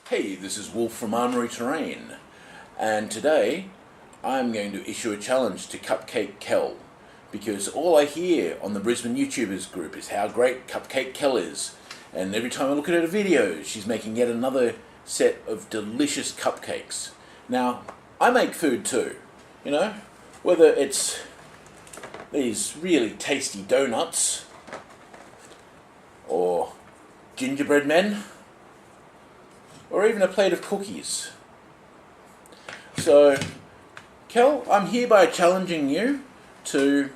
Hey, this is Wolf from Armoury-Terrain, and today I'm going to issue a challenge to Cupcake Kel, because all I hear on the Brisbane YouTubers group is how great Cupcake Kel is, and every time I look at her videos she's making yet another set of delicious cupcakes. Now, I make food too, you know, whether it's these really tasty donuts, or gingerbread men, or even a plate of cookies. So, Kel, I'm hereby challenging you to,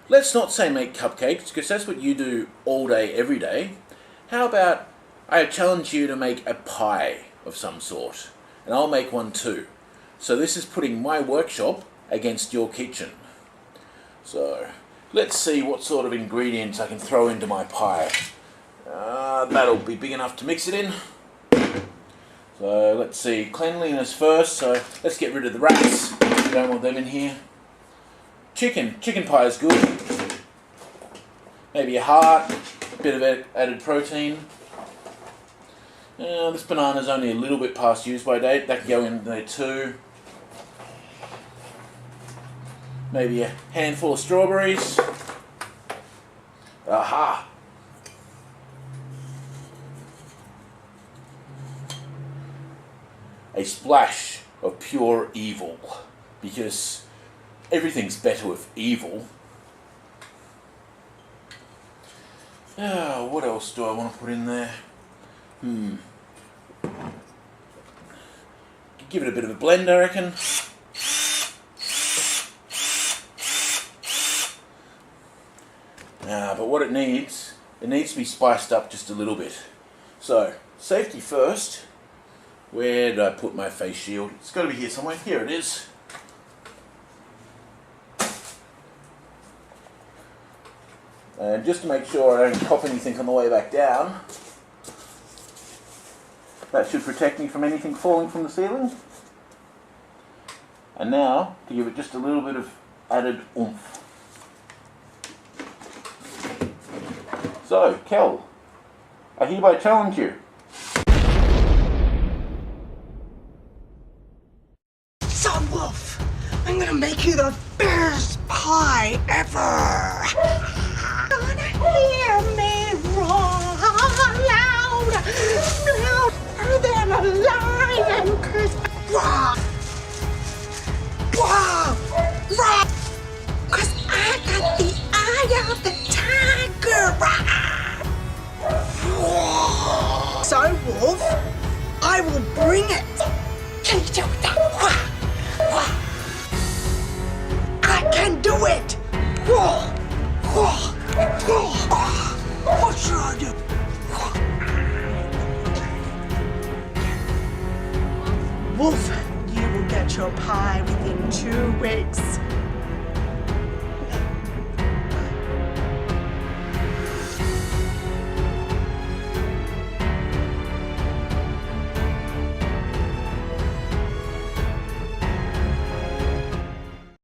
let's not say make cupcakes, because that's what you do all day, every day. How about I challenge you to make a pie of some sort, and I'll make one too. So this is putting my workshop against your kitchen. So, let's see what sort of ingredients I can throw into my pie. That'll be big enough to mix it in. So let's see, cleanliness first, so let's get rid of the rats, we don't want them in here. Chicken pie is good. Maybe a heart, a bit of added protein. This banana's only a little bit past use by date, that can go in there too. Maybe a handful of strawberries. Aha! A splash of pure evil, because everything's better with evil. What else do I want to put in there? Give it a bit of a blend, I reckon. But what it needs to be spiced up just a little bit. So, safety first. Where did I put my face shield? It's got to be here somewhere. Here it is. And just to make sure I don't cop anything on the way back down, that should protect me from anything falling from the ceiling. And now, to give it just a little bit of added oomph. So, Kel, I hereby challenge you. So, Wolf, I'm gonna make you the best pie ever! Gonna hear me roar loud, louder than a lion, 'cause roar, roar, roar, 'cause I got the eye of the tiger. Roar. So, Wolf, I will bring it. Can you do that? I can do it! What should I do? Wolf, you will get your pie within 2 weeks.